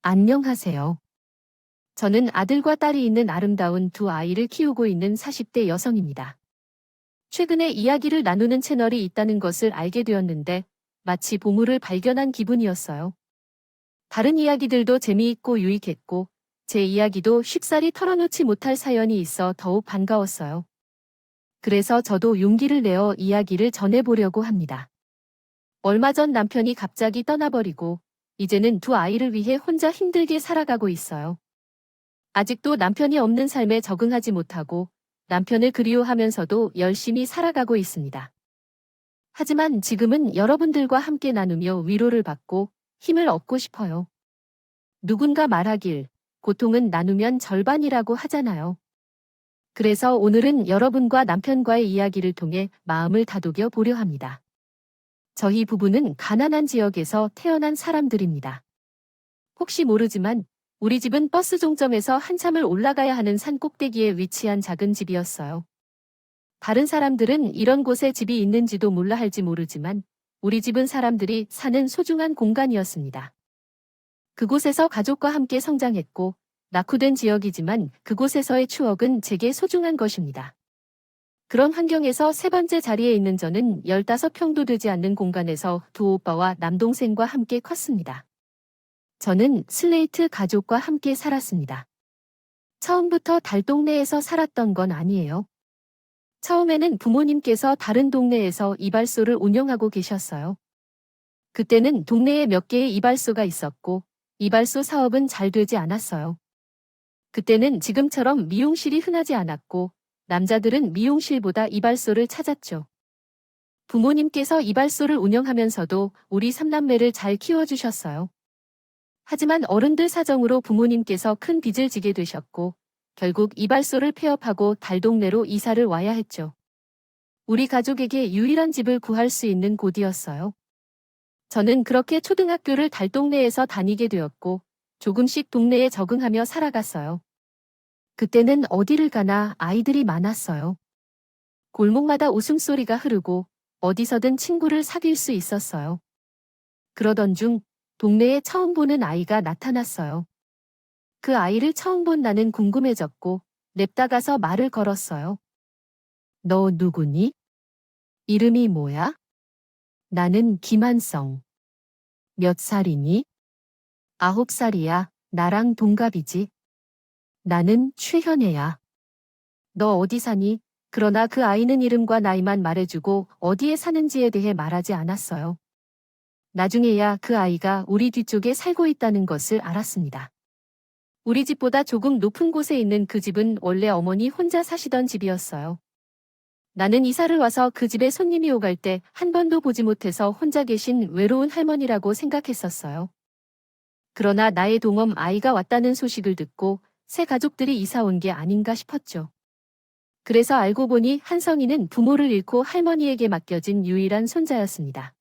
안녕하세요. 저는 아들과 딸이 있는 아름다운 두 아이를 키우고 있는 40대 여성입니다. 최근에 이야기를 나누는 채널이 있다는 것을 알게 되었는데 마치 보물을 발견한 기분이었어요. 다른 이야기들도 재미있고 유익했고 제 이야기도 쉽사리 털어놓지 못할 사연이 있어 더욱 반가웠어요. 그래서 저도 용기를 내어 이야기를 전해보려고 합니다. 얼마 전 남편이 갑자기 떠나버리고 이제는 두 아이를 위해 혼자 힘들게 살아가고 있어요. 아직도 남편이 없는 삶에 적응하지 못하고 남편을 그리워하면서도 열심히 살아가고 있습니다. 하지만 지금은 여러분들과 함께 나누며 위로를 받고 힘을 얻고 싶어요. 누군가 말하길, 고통은 나누면 절반이라고 하잖아요. 그래서 오늘은 여러분과 남편과의 이야기를 통해 마음을 다독여 보려 합니다. 저희 부부는 가난한 지역에서 태어난 사람들입니다. 혹시 모르지만 우리 집은 버스 종점에서 한참을 올라가야 하는 산 꼭대기에 위치한 작은 집이었어요. 다른 사람들은 이런 곳에 집이 있는지도 몰라 할지 모르지만 우리 집은 사람들이 사는 소중한 공간이었습니다. 그곳에서 가족과 함께 성장했고 낙후된 지역이지만 그곳에서의 추억은 제게 소중한 것입니다. 그런 환경에서 세 번째 자리에 있는 저는 15평도 되지 않는 공간에서 두 오빠와 남동생과 함께 컸습니다. 저는 슬레이트 가족과 함께 살았습니다. 처음부터 달동네에서 살았던 건 아니에요. 처음에는 부모님께서 다른 동네에서 이발소를 운영하고 계셨어요. 그때는 동네에 몇 개의 이발소가 있었고 이발소 사업은 잘 되지 않았어요. 그때는 지금처럼 미용실이 흔하지 않았고 남자들은 미용실보다 이발소를 찾았죠. 부모님께서 이발소를 운영하면서도 우리 삼남매를 잘 키워주셨어요. 하지만 어른들 사정으로 부모님께서 큰 빚을 지게 되셨고 결국 이발소를 폐업하고 달동네로 이사를 와야 했죠. 우리 가족에게 유일한 집을 구할 수 있는 곳이었어요. 저는 그렇게 초등학교를 달동네에서 다니게 되었고 조금씩 동네에 적응하며 살아갔어요. 그때는 어디를 가나 아이들이 많았어요. 골목마다 웃음소리가 흐르고 어디서든 친구를 사귈 수 있었어요. 그러던 중 동네에 처음 보는 아이가 나타났어요. 그 아이를 처음 본 나는 궁금해졌고 냅다 가서 말을 걸었어요. 너 누구니? 이름이 뭐야? 나는 김한성. 몇 살이니? 9살이야. 나랑 동갑이지. 나는 최현애야. 너 어디 사니? 그러나 그 아이는 이름과 나이만 말해주고 어디에 사는지에 대해 말하지 않았어요. 나중에야 그 아이가 우리 뒤쪽에 살고 있다는 것을 알았습니다. 우리 집보다 조금 높은 곳에 있는 그 집은 원래 어머니 혼자 사시던 집이었어요. 나는 이사를 와서 그 집에 손님이 오갈 때 한 번도 보지 못해서 혼자 계신 외로운 할머니라고 생각했었어요. 그러나 나의 동엄 아이가 왔다는 소식을 듣고 새 가족들이 이사 온 게 아닌가 싶었죠. 그래서 알고 보니 한성이는 부모를 잃고 할머니에게 맡겨진 유일한 손자였습니다.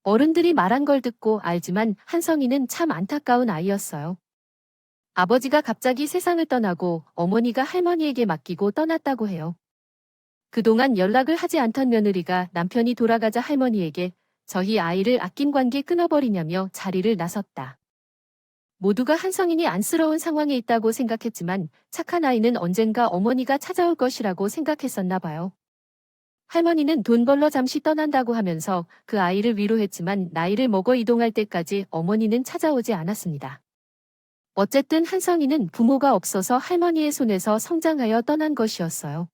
어른들이 말한 걸 듣고 알지만 한성이는 참 안타까운 아이였어요. 아버지가 갑자기 세상을 떠나고 어머니가 할머니에게 맡기고 떠났다고 해요. 그동안 연락을 하지 않던 며느리가 남편이 돌아가자 할머니에게 저희 아이를 아낀 관계 끊어버리냐며 자리를 나섰다. 모두가 한성인이 안쓰러운 상황에 있다고 생각했지만 착한 아이는 언젠가 어머니가 찾아올 것이라고 생각했었나 봐요. 할머니는 돈 벌러 잠시 떠난다고 하면서 그 아이를 위로했지만 나이를 먹어 이동할 때까지 어머니는 찾아오지 않았습니다. 어쨌든 한성이는 부모가 없어서 할머니의 손에서 성장하여 떠난 것이었어요.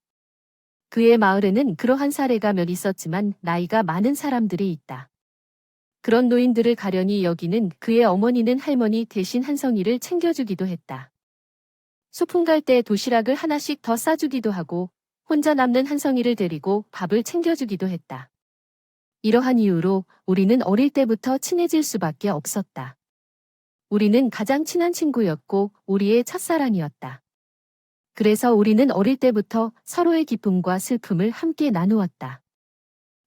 그의 마을에는 그러한 사례가 몇 있었지만 나이가 많은 사람들이 있다. 그런 노인들을 가련히 여기는 그의 어머니는 할머니 대신 한성이를 챙겨주기도 했다. 소풍 갈 때 도시락을 하나씩 더 싸주기도 하고 혼자 남는 한성이를 데리고 밥을 챙겨주기도 했다. 이러한 이유로 우리는 어릴 때부터 친해질 수밖에 없었다. 우리는 가장 친한 친구였고 우리의 첫사랑이었다. 그래서 우리는 어릴 때부터 서로의 기쁨과 슬픔을 함께 나누었다.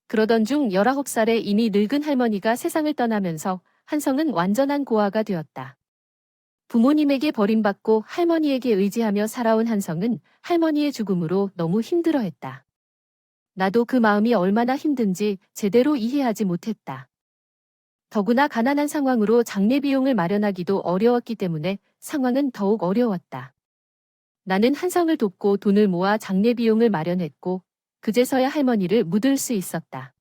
그러던 중 19살에 이미 늙은 할머니가 세상을 떠나면서 한성은 완전한 고아가 되었다. 부모님에게 버림받고 할머니에게 의지하며 살아온 한성은 할머니의 죽음으로 너무 힘들어했다. 나도 그 마음이 얼마나 힘든지 제대로 이해하지 못했다. 더구나 가난한 상황으로 장례 비용을 마련하기도 어려웠기 때문에 상황은 더욱 어려웠다. 나는 한성을 돕고 돈을 모아 장례 비용을 마련했고 그제서야 할머니를 묻을 수 있었다.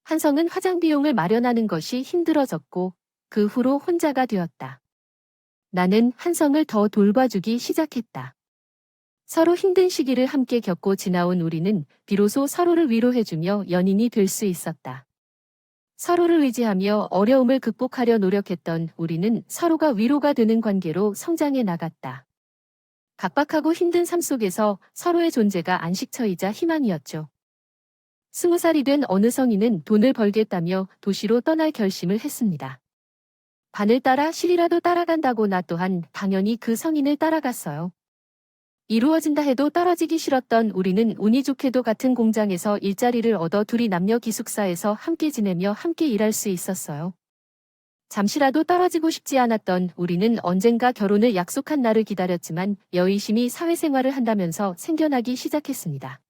한성은 화장 비용을 마련하는 것이 힘들어졌고 그 후로 혼자가 되었다. 나는 한성을 더 돌봐주기 시작했다. 서로 힘든 시기를 함께 겪고 지나온 우리는 비로소 서로를 위로해주며 연인이 될 수 있었다. 서로를 의지하며 어려움을 극복하려 노력했던 우리는 서로가 위로가 되는 관계로 성장해 나갔다. 각박하고 힘든 삶 속에서 서로의 존재가 안식처이자 희망이었죠. 20살이 된 어느 성인은 돈을 벌겠다며 도시로 떠날 결심을 했습니다. 반을 따라 실이라도 따라간다고 나 또한 당연히 그 성인을 따라갔어요. 이루어진다 해도 떨어지기 싫었던 우리는 운이 좋게도 같은 공장에서 일자리를 얻어 둘이 남녀 기숙사에서 함께 지내며 함께 일할 수 있었어요. 잠시라도 떨어지고 싶지 않았던 우리는 언젠가 결혼을 약속한 날을 기다렸지만 여의심이 사회생활을 한다면서 생겨나기 시작했습니다.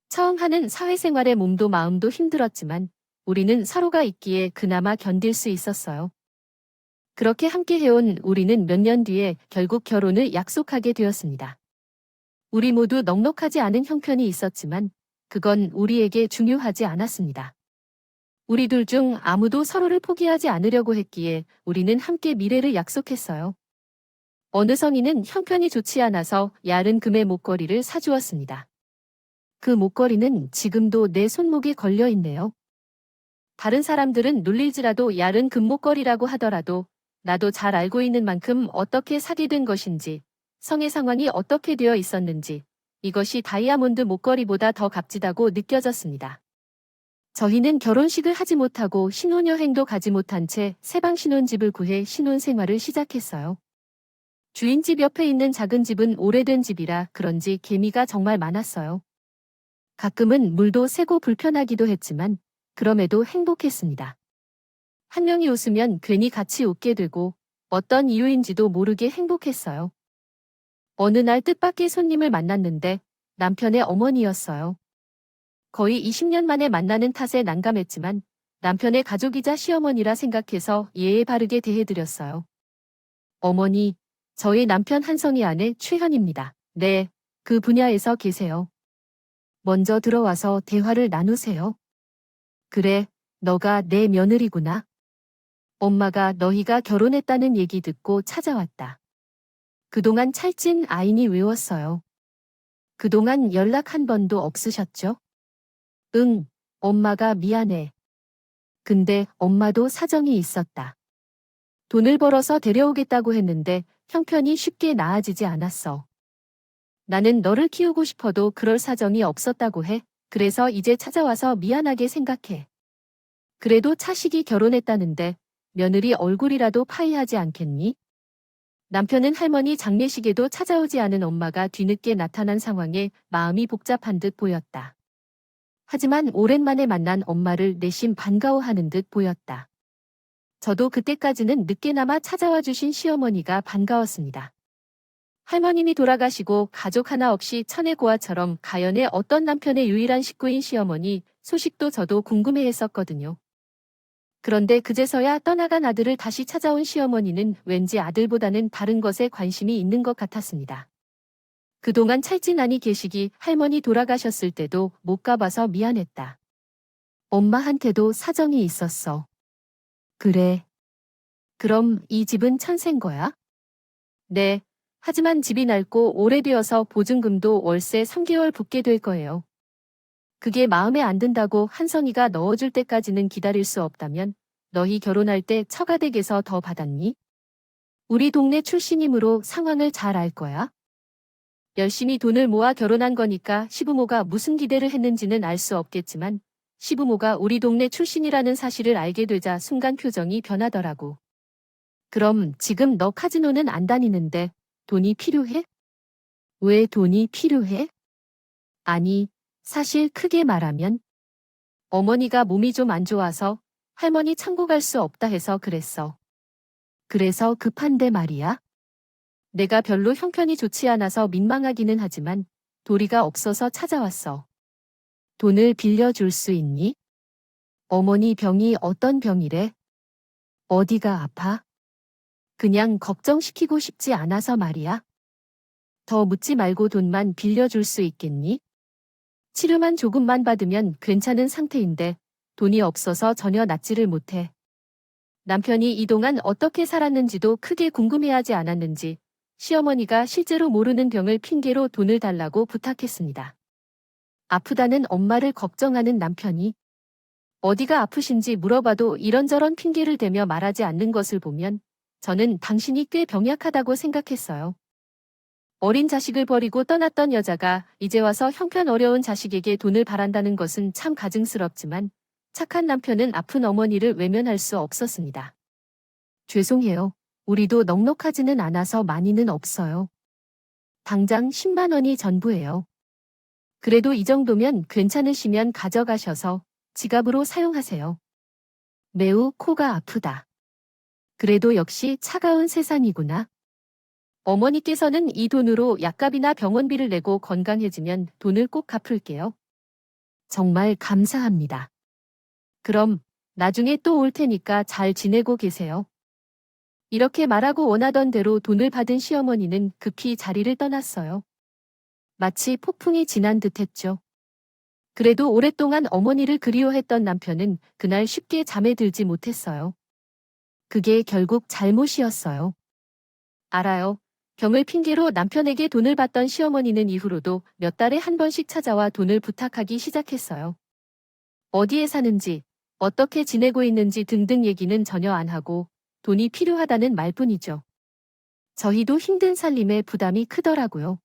처음 하는 사회생활에 몸도 마음도 힘들었지만 우리는 서로가 있기에 그나마 견딜 수 있었어요. 그렇게 함께 해온 우리는 몇 년 뒤에 결국 결혼을 약속하게 되었습니다. 우리 모두 넉넉하지 않은 형편이 있었지만 그건 우리에게 중요하지 않았습니다. 우리 둘 중 아무도 서로를 포기하지 않으려고 했기에 우리는 함께 미래를 약속했어요. 어느 성인은 형편이 좋지 않아서 야른 금의 목걸이를 사주었습니다. 그 목걸이는 지금도 내 손목에 걸려 있네요. 다른 사람들은 놀릴지라도 야른 금목걸이라고 하더라도 나도 잘 알고 있는 만큼 어떻게 사게 된 것인지, 성의 상황이 어떻게 되어 있었는지, 이것이 다이아몬드 목걸이보다 더 값지다고 느껴졌습니다. 저희는 결혼식을 하지 못하고 신혼여행도 가지 못한 채 새방 신혼집을 구해 신혼생활을 시작했어요. 주인집 옆에 있는 작은 집은 오래된 집이라 그런지 개미가 정말 많았어요. 가끔은 물도 새고 불편하기도 했지만 그럼에도 행복했습니다. 한 명이 웃으면 괜히 같이 웃게 되고 어떤 이유인지도 모르게 행복했어요. 어느 날 뜻밖의 손님을 만났는데 남편의 어머니였어요. 거의 20년 만에 만나는 탓에 난감했지만 남편의 가족이자 시어머니라 생각해서 예의 바르게 대해드렸어요. 어머니, 저희 남편 한성의 아내 최현입니다. 네, 그 분야에서 계세요. 먼저 들어와서 대화를 나누세요. 그래, 너가 내 며느리구나. 엄마가 너희가 결혼했다는 얘기 듣고 찾아왔다. 그동안 찰진 아인이 외웠어요. 그동안 연락 한 번도 없으셨죠? 응, 엄마가 미안해. 근데 엄마도 사정이 있었다. 돈을 벌어서 데려오겠다고 했는데 형편이 쉽게 나아지지 않았어. 나는 너를 키우고 싶어도 그럴 사정이 없었다고 해. 그래서 이제 찾아와서 미안하게 생각해. 그래도 차식이 결혼했다는데 며느리 얼굴이라도 파이하지 않겠니? 남편은 할머니 장례식에도 찾아오지 않은 엄마가 뒤늦게 나타난 상황에 마음이 복잡한 듯 보였다. 하지만 오랜만에 만난 엄마를 내심 반가워하는 듯 보였다. 저도 그때까지는 늦게나마 찾아와 주신 시어머니가 반가웠습니다. 할머님이 돌아가시고 가족 하나 없이 천혜고아처럼 가연의 어떤 남편의 유일한 식구인 시어머니 소식도 저도 궁금해했었거든요. 그런데 그제서야 떠나간 아들을 다시 찾아온 시어머니는 왠지 아들보다는 다른 것에 관심이 있는 것 같았습니다. 그동안 찰진하니 계시기 할머니 돌아가셨을 때도 못 가봐서 미안했다. 엄마한테도 사정이 있었어. 그래. 그럼 이 집은 천센 거야? 네. 하지만 집이 낡고 오래되어서 보증금도 월세 3개월 붙게 될 거예요. 그게 마음에 안 든다고 한성이가 넣어줄 때까지는 기다릴 수 없다면 너희 결혼할 때 처가댁에서 더 받았니? 우리 동네 출신이므로 상황을 잘 알 거야. 열심히 돈을 모아 결혼한 거니까 시부모가 무슨 기대를 했는지는 알 수 없겠지만 시부모가 우리 동네 출신이라는 사실을 알게 되자 순간 표정이 변하더라고. 그럼 지금 너 카지노는 안 다니는데 돈이 필요해? 왜 돈이 필요해? 아니, 사실 크게 말하면 어머니가 몸이 좀 안 좋아서 할머니 창고 갈 수 없다 해서 그랬어. 그래서 급한데 말이야. 내가 별로 형편이 좋지 않아서 민망하기는 하지만 도리가 없어서 찾아왔어. 돈을 빌려줄 수 있니? 어머니 병이 어떤 병이래? 어디가 아파? 그냥 걱정시키고 싶지 않아서 말이야. 더 묻지 말고 돈만 빌려줄 수 있겠니? 치료만 조금만 받으면 괜찮은 상태인데 돈이 없어서 전혀 낫지를 못해. 남편이 이동안 어떻게 살았는지도 크게 궁금해하지 않았는지 시어머니가 실제로 모르는 병을 핑계로 돈을 달라고 부탁했습니다. 아프다는 엄마를 걱정하는 남편이 어디가 아프신지 물어봐도 이런저런 핑계를 대며 말하지 않는 것을 보면 저는 당신이 꽤 병약하다고 생각했어요. 어린 자식을 버리고 떠났던 여자가 이제 와서 형편 어려운 자식에게 돈을 바란다는 것은 참 가증스럽지만 착한 남편은 아픈 어머니를 외면할 수 없었습니다. 죄송해요. 우리도 넉넉하지는 않아서 많이는 없어요. 당장 10만 원이 전부예요. 그래도 이 정도면 괜찮으시면 가져가셔서 지갑으로 사용하세요. 매우 코가 아프다. 그래도 역시 차가운 세상이구나. 어머니께서는 이 돈으로 약값이나 병원비를 내고 건강해지면 돈을 꼭 갚을게요. 정말 감사합니다. 그럼 나중에 또 올 테니까 잘 지내고 계세요. 이렇게 말하고 원하던 대로 돈을 받은 시어머니는 급히 자리를 떠났어요. 마치 폭풍이 지난 듯했죠. 그래도 오랫동안 어머니를 그리워했던 남편은 그날 쉽게 잠에 들지 못했어요. 그게 결국 잘못이었어요. 알아요. 병을 핑계로 남편에게 돈을 받던 시어머니는 이후로도 몇 달에 한 번씩 찾아와 돈을 부탁하기 시작했어요. 어디에 사는지, 어떻게 지내고 있는지 등등 얘기는 전혀 안 하고 돈이 필요하다는 말뿐이죠. 저희도 힘든 살림에 부담이 크더라고요.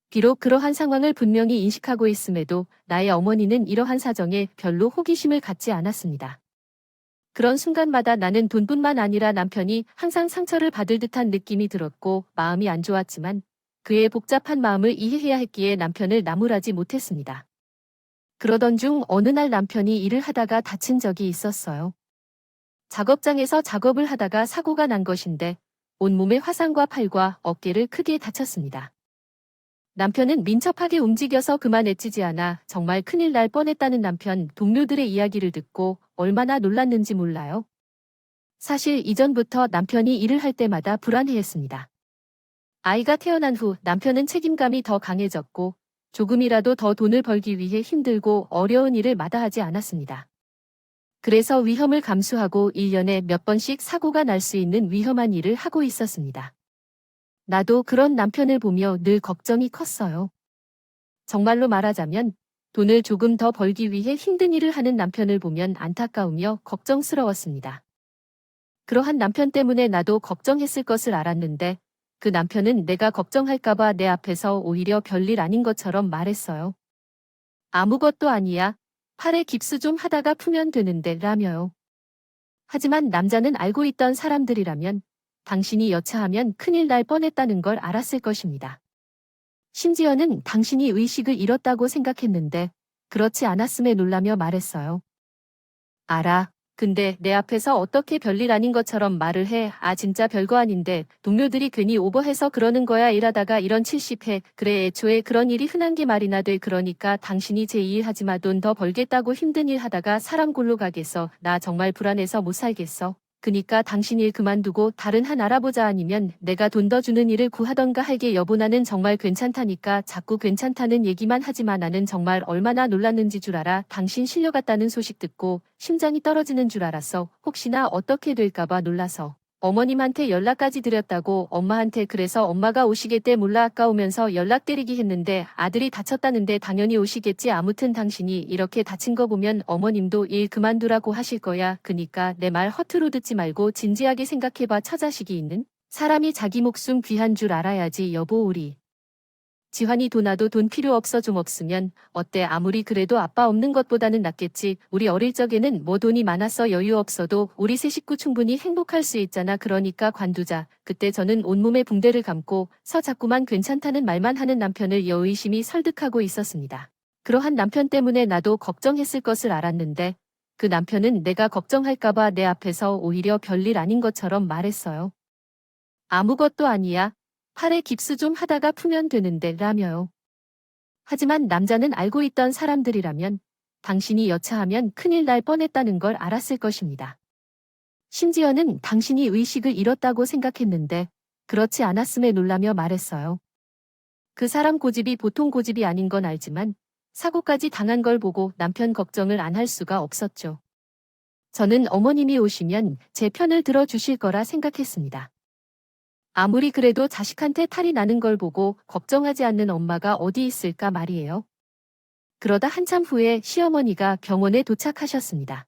비록 그러한 상황을 분명히 인식하고 있음에도 나의 어머니는 이러한 사정에 별로 호기심을 갖지 않았습니다. 그런 순간마다 나는 돈뿐만 아니라 남편이 항상 상처를 받을 듯한 느낌이 들었고 마음이 안 좋았지만 그의 복잡한 마음을 이해해야 했기에 남편을 나무라지 못했습니다. 그러던 중 어느 날 남편이 일을 하다가 다친 적이 있었어요. 작업장에서 작업을 하다가 사고가 난 것인데 온몸에 화상과 팔과 어깨를 크게 다쳤습니다. 남편은 민첩하게 움직여서 그만 애치지 않아 정말 큰일 날 뻔했다는 남편 동료들의 이야기를 듣고 얼마나 놀랐는지 몰라요. 사실 이전부터 남편이 일을 할 때마다 불안해했습니다. 아이가 태어난 후 남편은 책임감이 더 강해졌고 조금이라도 더 돈을 벌기 위해 힘들고 어려운 일을 마다하지 않았습니다. 그래서 위험을 감수하고 1년에 몇 번씩 사고가 날 수 있는 위험한 일을 하고 있었습니다. 나도 그런 남편을 보며 늘 걱정이 컸어요. 정말로 말하자면 돈을 조금 더 벌기 위해 힘든 일을 하는 남편을 보면 안타까우며 걱정스러웠습니다. 그러한 남편 때문에 나도 걱정했을 것을 알았는데 그 남편은 내가 걱정할까봐 내 앞에서 오히려 별일 아닌 것처럼 말했어요. 아무것도 아니야. 팔에 깁스 좀 하다가 푸면 되는데 라며요. 하지만 남자는 알고 있던 사람들이라면 당신이 여차하면 큰일 날 뻔했다는 걸 알았을 것입니다. 심지어는 당신이 의식을 잃었다고 생각했는데 그렇지 않았음에 놀라며 말했어요. 알아. 근데 내 앞에서 어떻게 별일 아닌 것처럼 말을 해. 아 진짜 별거 아닌데 동료들이 괜히 오버해서 그러는 거야. 일하다가 이런 70회. 그래 애초에 그런 일이 흔한 게 말이나 돼. 그러니까 당신이 제 일 하지마. 돈 더 벌겠다고 힘든 일 하다가 사람 골로 가겠어. 나 정말 불안해서 못 살겠어. 그니까 당신 일 그만두고 다른 한 알아보자 아니면 내가 돈 더 주는 일을 구하던가 할게 여보 나는 정말 괜찮다니까 자꾸 괜찮다는 얘기만 하지만 나는 정말 얼마나 놀랐는지 줄 알아. 당신 실려갔다는 소식 듣고 심장이 떨어지는 줄 알았어. 혹시나 어떻게 될까봐 놀라서. 어머님한테 연락까지 드렸다고 엄마한테 그래서 엄마가 오시겠대 몰라 아까우면서 연락드리기 했는데 아들이 다쳤다는데 당연히 오시겠지 아무튼 당신이 이렇게 다친 거 보면 어머님도 일 그만두라고 하실 거야. 그니까 내 말 허투루 듣지 말고 진지하게 생각해봐 처자식이 있는 사람이 자기 목숨 귀한 줄 알아야지 여보 우리. 지환이 도나도 돈 필요 없어 좀 없으면 어때 아무리 그래도 아빠 없는 것보다는 낫겠지. 우리 어릴 적에는 뭐 돈이 많았어 여유 없어도 우리 세 식구 충분히 행복할 수 있잖아. 그러니까 관두자. 그때 저는 온몸에 붕대를 감고 서 자꾸만 괜찮다는 말만 하는 남편을 여의심히 설득하고 있었습니다. 그러한 남편 때문에 나도 걱정했을 것을 알았는데 그 남편은 내가 걱정할까봐 내 앞에서 오히려 별일 아닌 것처럼 말했어요. 아무것도 아니야. 팔에 깁스 좀 하다가 푸면 되는데 라며요. 하지만 남자는 알고 있던 사람들이라면 당신이 여차하면 큰일 날 뻔했다는 걸 알았을 것입니다. 심지어는 당신이 의식을 잃었다고 생각했는데 그렇지 않았음에 놀라며 말했어요. 그 사람 고집이 보통 고집이 아닌 건 알지만 사고까지 당한 걸 보고 남편 걱정을 안 할 수가 없었죠. 저는 어머님이 오시면 제 편을 들어주실 거라 생각했습니다. 아무리 그래도 자식한테 탈이 나는 걸 보고 걱정하지 않는 엄마가 어디 있을까 말이에요. 그러다 한참 후에 시어머니가 병원에 도착하셨습니다.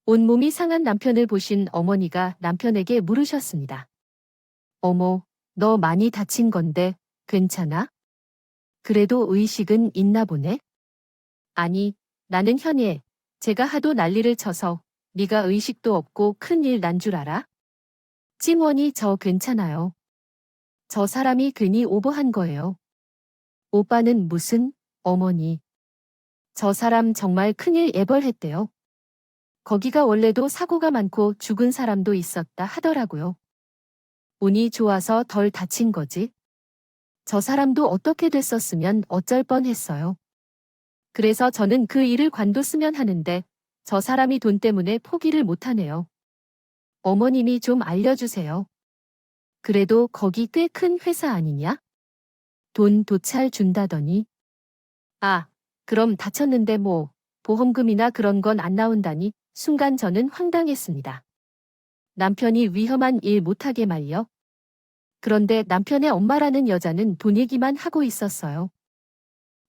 온몸이 상한 남편을 보신 어머니가 남편에게 물으셨습니다. 어머, 너 많이 다친 건데 괜찮아? 그래도 의식은 있나 보네? 아니, 나는 현예. 제가 하도 난리를 쳐서 네가 의식도 없고 큰일 난 줄 알아? 찜원이 저 괜찮아요. 저 사람이 괜히 오버한 거예요. 오빠는 무슨, 어머니. 저 사람 정말 큰일 예벌했대요. 거기가 원래도 사고가 많고 죽은 사람도 있었다 하더라고요. 운이 좋아서 덜 다친 거지. 저 사람도 어떻게 됐었으면 어쩔 뻔했어요. 그래서 저는 그 일을 관뒀으면 하는데 저 사람이 돈 때문에 포기를 못하네요. 어머님이 좀 알려주세요. 그래도 거기 꽤 큰 회사 아니냐? 돈 도찰 준다더니. 아, 그럼 다쳤는데 뭐 보험금이나 그런 건 안 나온다니 순간 저는 황당했습니다. 남편이 위험한 일 못하게 말려? 그런데 남편의 엄마라는 여자는 돈 얘기만 하고 있었어요.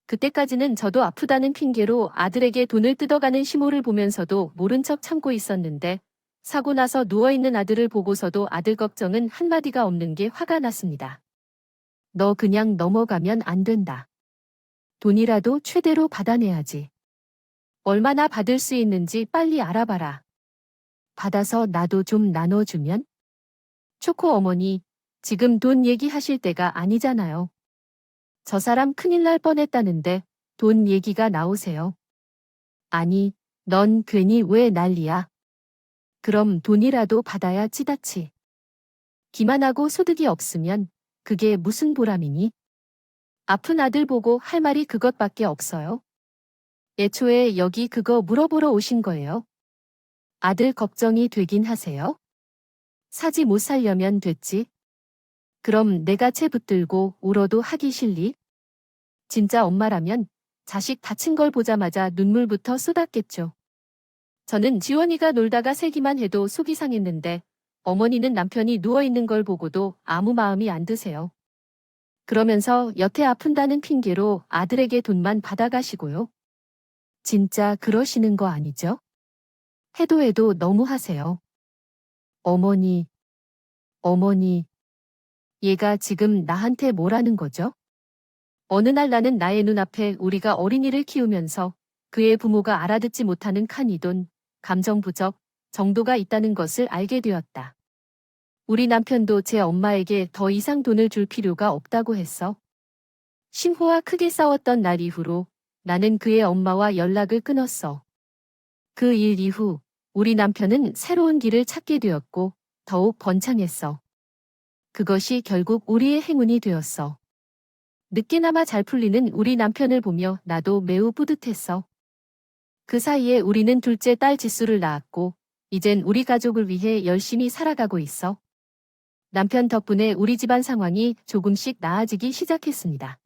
그때까지는 저도 아프다는 핑계로 아들에게 돈을 뜯어가는 시모를 보면서도 모른 척 참고 있었는데 사고 나서 누워있는 아들을 보고서도 아들 걱정은 한마디가 없는 게 화가 났습니다. 너 그냥 넘어가면 안 된다. 돈이라도 최대로 받아내야지. 얼마나 받을 수 있는지 빨리 알아봐라. 받아서 나도 좀 나눠주면? 초코 어머니, 지금 돈 얘기하실 때가 아니잖아요. 저 사람 큰일 날 뻔했다는데 돈 얘기가 나오세요. 아니, 넌 괜히 왜 난리야? 그럼 돈이라도 받아야 찌다치. 기만하고 소득이 없으면 그게 무슨 보람이니? 아픈 아들 보고 할 말이 그것밖에 없어요. 애초에 여기 그거 물어보러 오신 거예요. 아들 걱정이 되긴 하세요? 사지 못 살려면 됐지. 그럼 내가 채 붙들고 울어도 하기 싫리? 진짜 엄마라면 자식 다친 걸 보자마자 눈물부터 쏟았겠죠. 저는 지원이가 놀다가 세기만 해도 속이 상했는데 어머니는 남편이 누워있는 걸 보고도 아무 마음이 안 드세요. 그러면서 여태 아픈다는 핑계로 아들에게 돈만 받아가시고요. 진짜 그러시는 거 아니죠? 해도 너무 하세요. 어머니, 어머니, 얘가 지금 나한테 뭐라는 거죠? 어느 날 나는 나의 눈앞에 우리가 어린이를 키우면서 그의 부모가 알아듣지 못하는 칸이돈, 감정 부적, 정도가 있다는 것을 알게 되었다. 우리 남편도 제 엄마에게 더 이상 돈을 줄 필요가 없다고 했어. 심호와 크게 싸웠던 날 이후로 나는 그의 엄마와 연락을 끊었어. 그 일 이후 우리 남편은 새로운 길을 찾게 되었고 더욱 번창했어. 그것이 결국 우리의 행운이 되었어. 늦게나마 잘 풀리는 우리 남편을 보며 나도 매우 뿌듯했어. 그 사이에 우리는 둘째 딸 지수를 낳았고 이젠 우리 가족을 위해 열심히 살아가고 있어. 남편 덕분에 우리 집안 상황이 조금씩 나아지기 시작했습니다.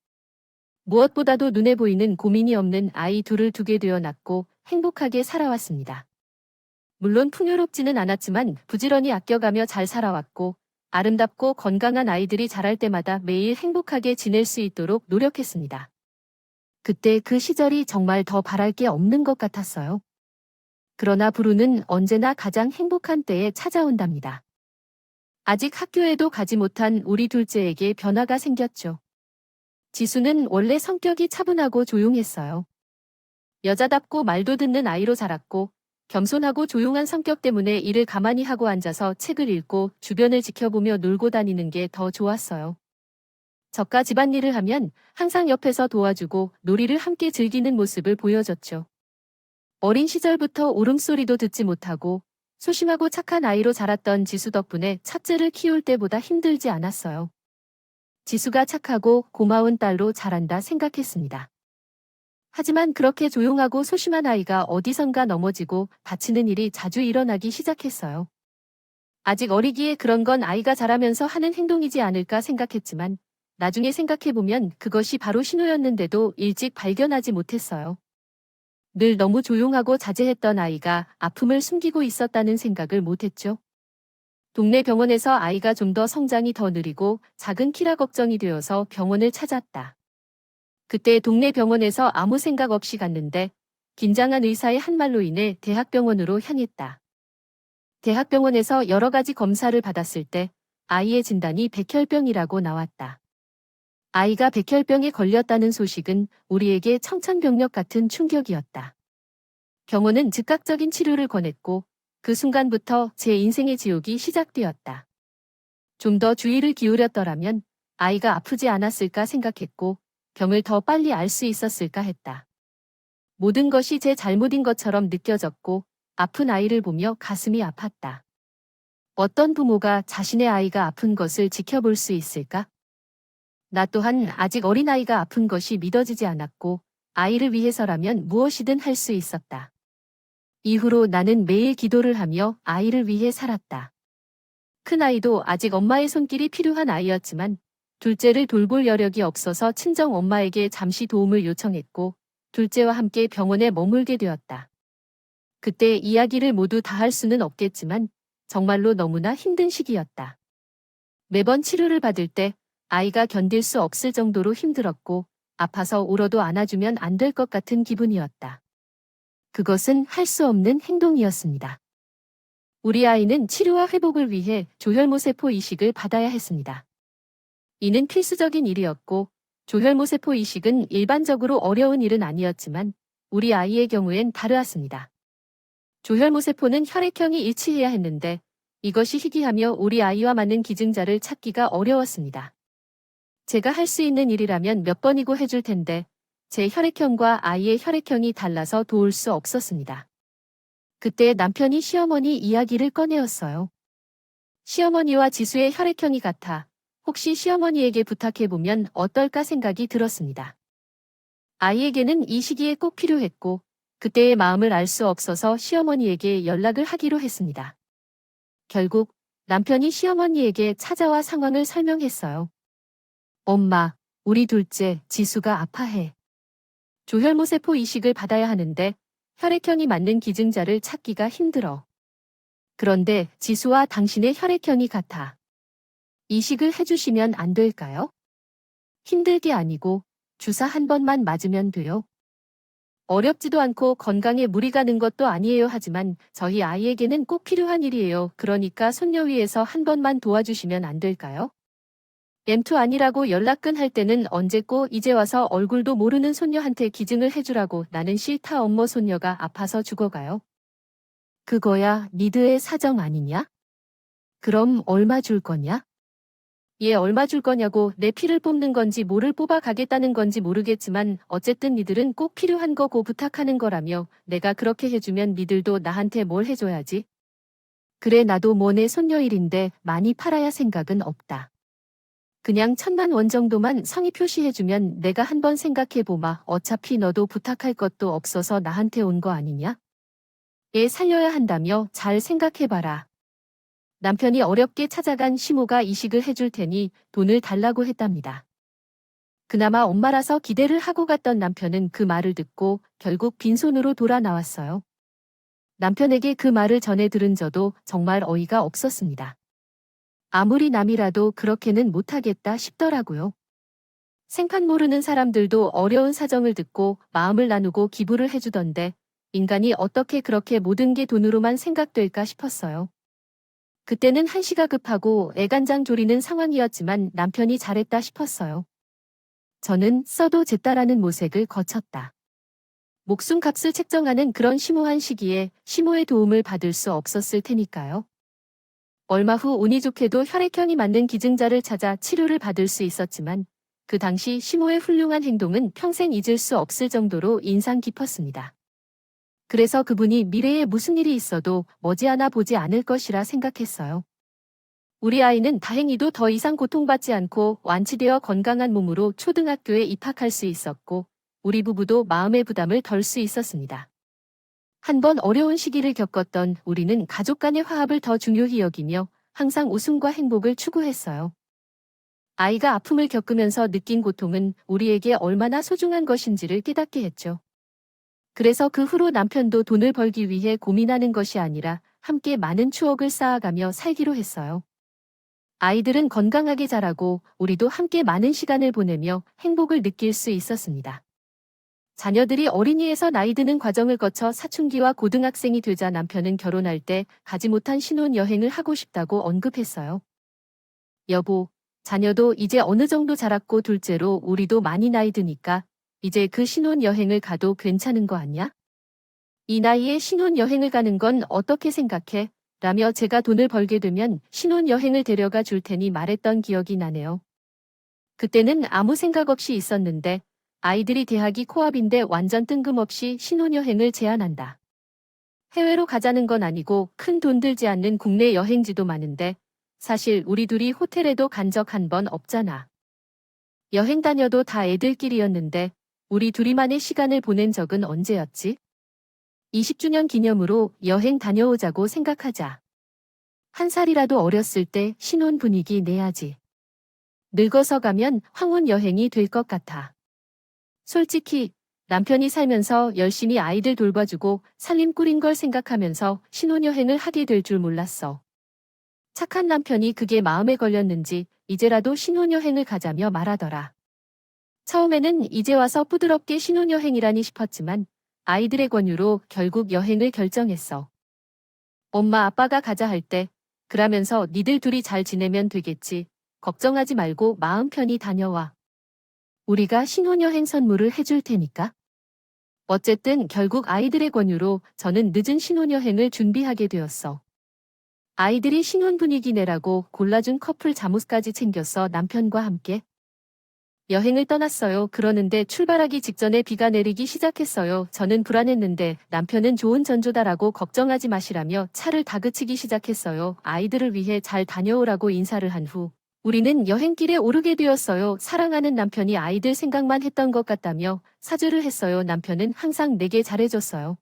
무엇보다도 눈에 보이는 고민이 없는 아이 둘을 두게 되어 낳고 행복하게 살아왔습니다. 물론 풍요롭지는 않았지만 부지런히 아껴가며 잘 살아왔고 아름답고 건강한 아이들이 자랄 때마다 매일 행복하게 지낼 수 있도록 노력했습니다. 그때 그 시절이 정말 더 바랄 게 없는 것 같았어요. 그러나 부르는 언제나 가장 행복한 때에 찾아온답니다. 아직 학교에도 가지 못한 우리 둘째에게 변화가 생겼죠. 지수는 원래 성격이 차분하고 조용했어요. 여자답고 말도 듣는 아이로 자랐고 겸손하고 조용한 성격 때문에 일을 가만히 하고 앉아서 책을 읽고 주변을 지켜보며 놀고 다니는 게 더 좋았어요. 저가 집안일을 하면 항상 옆에서 도와주고 놀이를 함께 즐기는 모습을 보여줬죠. 어린 시절부터 울음소리도 듣지 못하고 소심하고 착한 아이로 자랐던 지수 덕분에 첫째를 키울 때보다 힘들지 않았어요. 지수가 착하고 고마운 딸로 자란다 생각했습니다. 하지만 그렇게 조용하고 소심한 아이가 어디선가 넘어지고 다치는 일이 자주 일어나기 시작했어요. 아직 어리기에 그런 건 아이가 자라면서 하는 행동이지 않을까 생각했지만 나중에 생각해보면 그것이 바로 신호였는데도 일찍 발견하지 못했어요. 늘 너무 조용하고 자제했던 아이가 아픔을 숨기고 있었다는 생각을 못했죠. 동네 병원에서 아이가 좀 더 성장이 더 느리고 작은 키라 걱정이 되어서 병원을 찾았다. 그때 동네 병원에서 아무 생각 없이 갔는데 긴장한 의사의 한 말로 인해 대학병원으로 향했다. 대학병원에서 여러 가지 검사를 받았을 때 아이의 진단이 백혈병이라고 나왔다. 아이가 백혈병에 걸렸다는 소식은 우리에게 청천벽력 같은 충격이었다. 병원은 즉각적인 치료를 권했고 그 순간부터 제 인생의 지옥이 시작되었다. 좀 더 주의를 기울였더라면 아이가 아프지 않았을까 생각했고 병을 더 빨리 알 수 있었을까 했다. 모든 것이 제 잘못인 것처럼 느껴졌고 아픈 아이를 보며 가슴이 아팠다. 어떤 부모가 자신의 아이가 아픈 것을 지켜볼 수 있을까? 나 또한 아직 어린아이가 아픈 것이 믿어지지 않았고 아이를 위해서라면 무엇이든 할 수 있었다. 이후로 나는 매일 기도를 하며 아이를 위해 살았다. 큰아이도 아직 엄마의 손길이 필요한 아이였지만 둘째를 돌볼 여력이 없어서 친정 엄마에게 잠시 도움을 요청했고 둘째와 함께 병원에 머물게 되었다. 그때 이야기를 모두 다 할 수는 없겠지만 정말로 너무나 힘든 시기였다. 매번 치료를 받을 때 아이가 견딜 수 없을 정도로 힘들었고 아파서 울어도 안아주면 안 될 것 같은 기분이었다. 그것은 할 수 없는 행동이었습니다. 우리 아이는 치료와 회복을 위해 조혈모세포 이식을 받아야 했습니다. 이는 필수적인 일이었고 조혈모세포 이식은 일반적으로 어려운 일은 아니었지만 우리 아이의 경우엔 다르었습니다. 조혈모세포는 혈액형이 일치해야 했는데 이것이 희귀하며 우리 아이와 맞는 기증자를 찾기가 어려웠습니다. 제가 할 수 있는 일이라면 몇 번이고 해줄 텐데 제 혈액형과 아이의 혈액형이 달라서 도울 수 없었습니다. 그때 남편이 시어머니 이야기를 꺼내었어요. 시어머니와 지수의 혈액형이 같아 혹시 시어머니에게 부탁해보면 어떨까 생각이 들었습니다. 아이에게는 이 시기에 꼭 필요했고 그때의 마음을 알 수 없어서 시어머니에게 연락을 하기로 했습니다. 결국 남편이 시어머니에게 찾아와 상황을 설명했어요. 엄마, 우리 둘째 지수가 아파해. 조혈모세포 이식을 받아야 하는데 혈액형이 맞는 기증자를 찾기가 힘들어. 그런데 지수와 당신의 혈액형이 같아. 이식을 해주시면 안 될까요? 힘들게 아니고 주사 한 번만 맞으면 돼요. 어렵지도 않고 건강에 무리 가는 것도 아니에요. 하지만 저희 아이에게는 꼭 필요한 일이에요. 그러니까 손녀 위해서 한 번만 도와주시면 안 될까요? M2 아니라고 연락끈 할 때는 언제고 이제 와서 얼굴도 모르는 손녀한테 기증을 해주라고. 나는 싫다. 엄마 손녀가 아파서 죽어가요. 그거야 니드의 사정 아니냐? 그럼 얼마 줄 거냐? 얘 얼마 줄 거냐고. 내 피를 뽑는 건지 뭐를 뽑아 가겠다는 건지 모르겠지만 어쨌든 니들은 꼭 필요한 거고 부탁하는 거라며 내가 그렇게 해주면 니들도 나한테 뭘 해줘야지. 그래 나도 뭐 내 손녀 일인데 많이 팔아야 생각은 없다. 그냥 1,000만 원 정도만 성의 표시해주면 내가 한번 생각해보마. 어차피 너도 부탁할 것도 없어서 나한테 온 거 아니냐? 애 살려야 한다며 잘 생각해봐라. 남편이 어렵게 찾아간 시모가 이식을 해줄 테니 돈을 달라고 했답니다. 그나마 엄마라서 기대를 하고 갔던 남편은 그 말을 듣고 결국 빈손으로 돌아 나왔어요. 남편에게 그 말을 전해 들은 저도 정말 어이가 없었습니다. 아무리 남이라도 그렇게는 못하겠다 싶더라고요. 생판 모르는 사람들도 어려운 사정을 듣고 마음을 나누고 기부를 해주던데 인간이 어떻게 그렇게 모든 게 돈으로만 생각될까 싶었어요. 그때는 한시가 급하고 애간장 조리는 상황이었지만 남편이 잘했다 싶었어요. 저는 써도 쟀다라는 모색을 거쳤다. 목숨값을 책정하는 그런 심오한 시기에 시모의 도움을 받을 수 없었을 테니까요. 얼마 후 운이 좋게도 혈액형이 맞는 기증자를 찾아 치료를 받을 수 있었지만 그 당시 시모의 훌륭한 행동은 평생 잊을 수 없을 정도로 인상 깊었습니다. 그래서 그분이 미래에 무슨 일이 있어도 머지않아 보지 않을 것이라 생각했어요. 우리 아이는 다행히도 더 이상 고통받지 않고 완치되어 건강한 몸으로 초등학교에 입학할 수 있었고 우리 부부도 마음의 부담을 덜 수 있었습니다. 한 번 어려운 시기를 겪었던 우리는 가족 간의 화합을 더 중요히 여기며 항상 웃음과 행복을 추구했어요. 아이가 아픔을 겪으면서 느낀 고통은 우리에게 얼마나 소중한 것인지를 깨닫게 했죠. 그래서 그 후로 남편도 돈을 벌기 위해 고민하는 것이 아니라 함께 많은 추억을 쌓아가며 살기로 했어요. 아이들은 건강하게 자라고 우리도 함께 많은 시간을 보내며 행복을 느낄 수 있었습니다. 자녀들이 어린이에서 나이 드는 과정을 거쳐 사춘기와 고등학생이 되자 남편은 결혼할 때 가지 못한 신혼여행을 하고 싶다고 언급했어요. 여보, 자녀도 이제 어느 정도 자랐고 둘째로 우리도 많이 나이 드니까 이제 그 신혼여행을 가도 괜찮은 거 아니야? 이 나이에 신혼여행을 가는 건 어떻게 생각해? 라며 제가 돈을 벌게 되면 신혼여행을 데려가 줄 테니 말했던 기억이 나네요. 그때는 아무 생각 없이 있었는데 아이들이 대학이 코앞인데 완전 뜬금없이 신혼여행을 제안한다. 해외로 가자는 건 아니고 큰 돈 들지 않는 국내 여행지도 많은데 사실 우리 둘이 호텔에도 간 적 한 번 없잖아. 여행 다녀도 다 애들끼리였는데 우리 둘이만의 시간을 보낸 적은 언제였지? 20주년 기념으로 여행 다녀오자고 생각하자. 한 살이라도 어렸을 때 신혼 분위기 내야지. 늙어서 가면 황혼 여행이 될 것 같아. 솔직히 남편이 살면서 열심히 아이들 돌봐주고 살림 꾸린 걸 생각하면서 신혼여행을 하게 될 줄 몰랐어. 착한 남편이 그게 마음에 걸렸는지 이제라도 신혼여행을 가자며 말하더라. 처음에는 이제 와서 부드럽게 신혼여행이라니 싶었지만 아이들의 권유로 결국 여행을 결정했어. 엄마 아빠가 가자 할 때 그러면서 니들 둘이 잘 지내면 되겠지. 걱정하지 말고 마음 편히 다녀와. 우리가 신혼여행 선물을 해줄 테니까. 어쨌든 결국 아이들의 권유로 저는 늦은 신혼여행을 준비하게 되었어. 아이들이 신혼 분위기 내라고 골라준 커플 잠옷까지 챙겼어 남편과 함께. 여행을 떠났어요. 그러는데 출발하기 직전에 비가 내리기 시작했어요. 저는 불안했는데 남편은 좋은 전조다라고 걱정하지 마시라며 차를 다그치기 시작했어요. 아이들을 위해 잘 다녀오라고 인사를 한 후 우리는 여행길에 오르게 되었어요. 사랑하는 남편이 아이들 생각만 했던 것 같다며 사죄를 했어요. 남편은 항상 내게 잘해줬어요.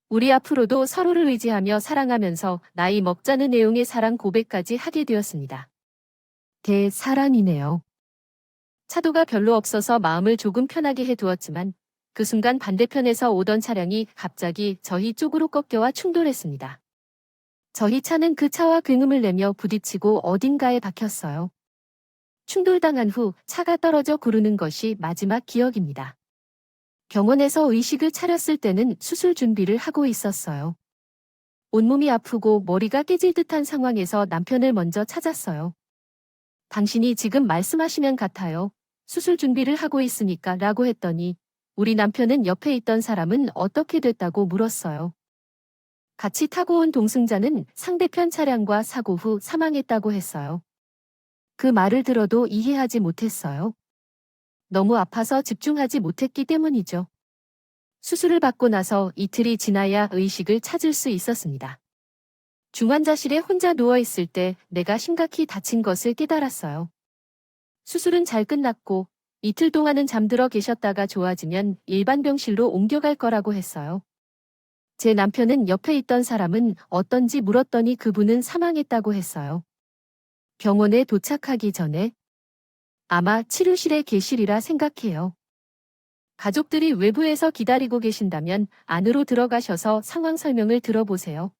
우리 앞으로도 서로를 의지하며 사랑하면서 나이 먹자는 내용의 사랑 고백까지 하게 되었습니다. 대사랑이네요. 차도가 별로 없어서 마음을 조금 편하게 해두었지만 그 순간 반대편에서 오던 차량이 갑자기 저희 쪽으로 꺾여와 충돌했습니다. 저희 차는 그 차와 굉음을 내며 부딪히고 어딘가에 박혔어요. 충돌당한 후 차가 떨어져 구르는 것이 마지막 기억입니다. 병원에서 의식을 차렸을 때는 수술 준비를 하고 있었어요. 온몸이 아프고 머리가 깨질 듯한 상황에서 남편을 먼저 찾았어요. 당신이 지금 말씀하시면 같아요. 수술 준비를 하고 있으니까 라고 했더니 우리 남편은 옆에 있던 사람은 어떻게 됐다고 물었어요. 같이 타고 온 동승자는 상대편 차량과 사고 후 사망했다고 했어요. 그 말을 들어도 이해하지 못했어요. 너무 아파서 집중하지 못했기 때문이죠. 수술을 받고 나서 이틀이 지나야 의식을 찾을 수 있었습니다. 중환자실에 혼자 누워있을 때 내가 심각히 다친 것을 깨달았어요. 수술은 잘 끝났고 이틀 동안은 잠들어 계셨다가 좋아지면 일반 병실로 옮겨갈 거라고 했어요. 제 남편은 옆에 있던 사람은 어떤지 물었더니 그분은 사망했다고 했어요. 병원에 도착하기 전에 아마 치료실에 계시리라 생각해요. 가족들이 외부에서 기다리고 계신다면 안으로 들어가셔서 상황 설명을 들어보세요.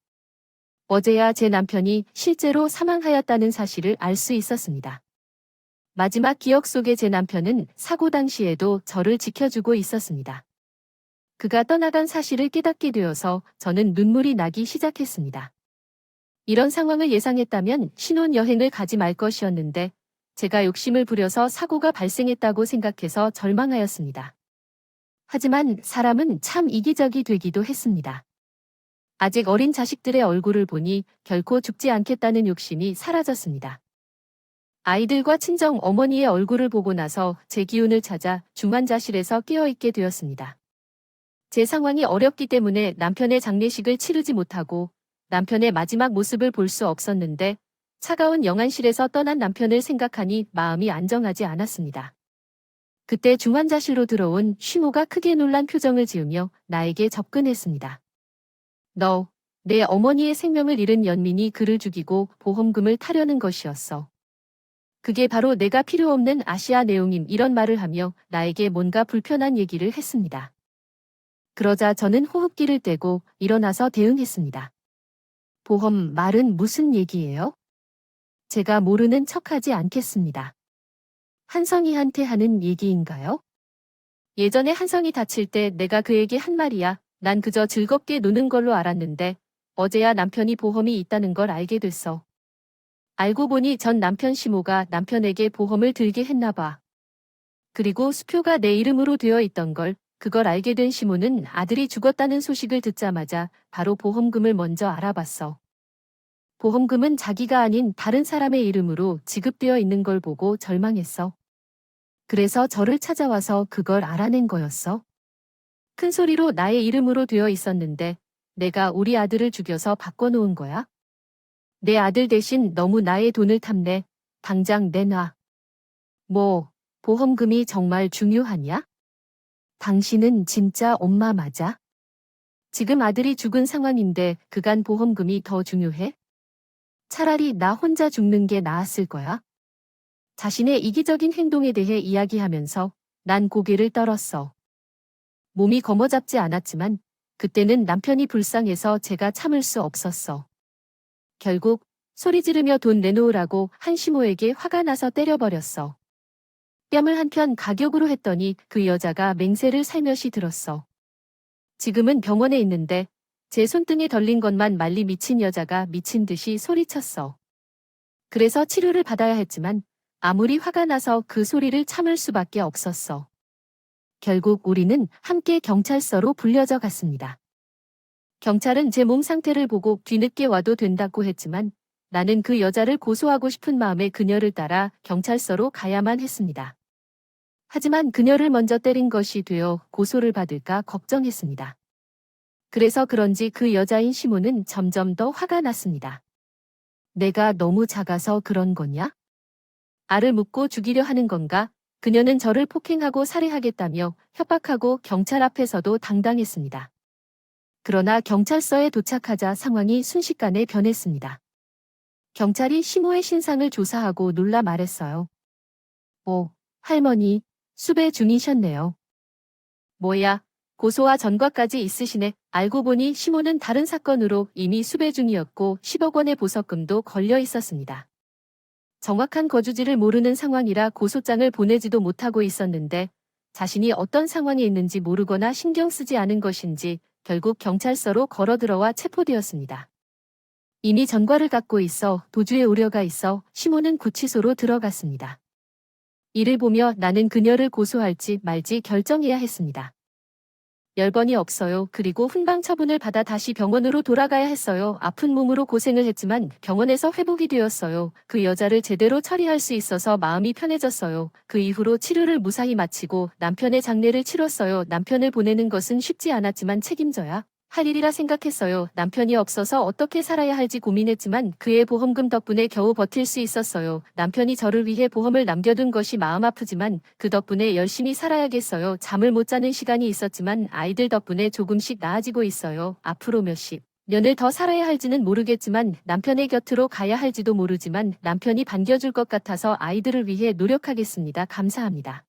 어제야 제 남편이 실제로 사망하였다는 사실을 알 수 있었습니다. 마지막 기억 속의 제 남편은 사고 당시에도 저를 지켜주고 있었습니다. 그가 떠나간 사실을 깨닫게 되어서 저는 눈물이 나기 시작했습니다. 이런 상황을 예상했다면 신혼여행을 가지 말 것이었는데 제가 욕심을 부려서 사고가 발생했다고 생각해서 절망하였습니다. 하지만 사람은 참 이기적이 되기도 했습니다. 아직 어린 자식들의 얼굴을 보니 결코 죽지 않겠다는 욕심이 사라졌습니다. 아이들과 친정 어머니의 얼굴을 보고 나서 제 기운을 찾아 중환자실에서 깨어있게 되었습니다. 제 상황이 어렵기 때문에 남편의 장례식을 치르지 못하고 남편의 마지막 모습을 볼 수 없었는데 차가운 영안실에서 떠난 남편을 생각하니 마음이 안정하지 않았습니다. 그때 중환자실로 들어온 쉬모가 크게 놀란 표정을 지으며 나에게 접근했습니다. 너 내 어머니의 생명을 잃은 연민이 그를 죽이고 보험금을 타려는 것이었어. 그게 바로 내가 필요 없는 아시아 내용임 이런 말을 하며 나에게 뭔가 불편한 얘기를 했습니다. 그러자 저는 호흡기를 떼고 일어나서 대응했습니다. 보험 말은 무슨 얘기예요? 제가 모르는 척하지 않겠습니다. 한성이한테 하는 얘기인가요? 예전에 한성이 다칠 때 내가 그에게 한 말이야. 난 그저 즐겁게 노는 걸로 알았는데 어제야 남편이 보험이 있다는 걸 알게 됐어. 알고 보니 전 남편 시모가 남편에게 보험을 들게 했나 봐. 그리고 수표가 내 이름으로 되어 있던 걸 그걸 알게 된 시모는 아들이 죽었다는 소식을 듣자마자 바로 보험금을 먼저 알아봤어. 보험금은 자기가 아닌 다른 사람의 이름으로 지급되어 있는 걸 보고 절망했어. 그래서 저를 찾아와서 그걸 알아낸 거였어. 큰 소리로 나의 이름으로 되어 있었는데 내가 우리 아들을 죽여서 바꿔놓은 거야? 내 아들 대신 너무 나의 돈을 탐내. 당장 내놔. 뭐, 보험금이 정말 중요하냐? 당신은 진짜 엄마 맞아? 지금 아들이 죽은 상황인데 그간 보험금이 더 중요해? 차라리 나 혼자 죽는 게 나았을 거야. 자신의 이기적인 행동에 대해 이야기하면서 난 고개를 떨었어. 몸이 거머잡지 않았지만 그때는 남편이 불쌍해서 제가 참을 수 없었어. 결국 소리 지르며 돈 내놓으라고 한시모에게 화가 나서 때려버렸어. 뺨을 한편 가격으로 했더니 그 여자가 맹세를 살며시 들었어. 지금은 병원에 있는데 제 손등에 덜린 것만 말리 미친 여자가 미친 듯이 소리쳤어. 그래서 치료를 받아야 했지만 아무리 화가 나서 그 소리를 참을 수밖에 없었어. 결국 우리는 함께 경찰서로 불려져 갔습니다. 경찰은 제 몸 상태를 보고 뒤늦게 와도 된다고 했지만 나는 그 여자를 고소하고 싶은 마음에 그녀를 따라 경찰서로 가야만 했습니다. 하지만 그녀를 먼저 때린 것이 되어 고소를 받을까 걱정했습니다. 그래서 그런지 그 여자인 시모는 점점 더 화가 났습니다. 내가 너무 작아서 그런 거냐? 알을 묻고 죽이려 하는 건가? 그녀는 저를 폭행하고 살해하겠다며 협박하고 경찰 앞에서도 당당했습니다. 그러나 경찰서에 도착하자 상황이 순식간에 변했습니다. 경찰이 시모의 신상을 조사하고 놀라 말했어요. 할머니, 수배 중이셨네요. 뭐야, 고소와 전과까지 있으시네. 알고 보니 시모는 다른 사건으로 이미 수배 중이었고 10억 원의 보석금도 걸려 있었습니다. 정확한 거주지를 모르는 상황이라 고소장을 보내지도 못하고 있었는데 자신이 어떤 상황에 있는지 모르거나 신경 쓰지 않은 것인지 결국 경찰서로 걸어 들어와 체포되었습니다. 이미 전과를 갖고 있어 도주의 우려가 있어 시모는 구치소로 들어갔습니다. 이를 보며 나는 그녀를 고소할지 말지 결정해야 했습니다. 열번이 없어요. 그리고 훈방 처분을 받아 다시 병원으로 돌아가야 했어요. 아픈 몸으로 고생을 했지만 병원에서 회복이 되었어요. 그 여자를 제대로 처리할 수 있어서 마음이 편해졌어요. 그 이후로 치료를 무사히 마치고 남편의 장례를 치렀어요. 남편을 보내는 것은 쉽지 않았지만 책임져야 할 일이라 생각했어요. 남편이 없어서 어떻게 살아야 할지 고민했지만 그의 보험금 덕분에 겨우 버틸 수 있었어요. 남편이 저를 위해 보험을 남겨둔 것이 마음 아프지만 그 덕분에 열심히 살아야겠어요. 잠을 못 자는 시간이 있었지만 아이들 덕분에 조금씩 나아지고 있어요. 앞으로 몇십 년을 더 살아야 할지는 모르겠지만 남편의 곁으로 가야 할지도 모르지만 남편이 반겨줄 것 같아서 아이들을 위해 노력하겠습니다. 감사합니다.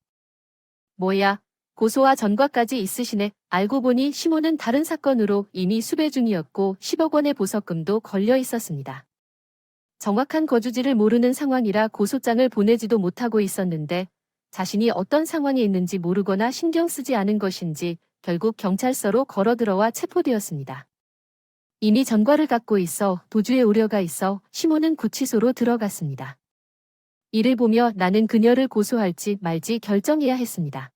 뭐야? 고소와 전과까지 있으시네. 알고 보니 시모는 다른 사건으로 이미 수배 중이었고 10억 원의 보석금도 걸려 있었습니다. 정확한 거주지를 모르는 상황이라 고소장을 보내지도 못하고 있었는데 자신이 어떤 상황에 있는지 모르거나 신경 쓰지 않은 것인지 결국 경찰서로 걸어 들어와 체포되었습니다. 이미 전과를 갖고 있어 도주의 우려가 있어 시모는 구치소로 들어갔습니다. 이를 보며 나는 그녀를 고소할지 말지 결정해야 했습니다.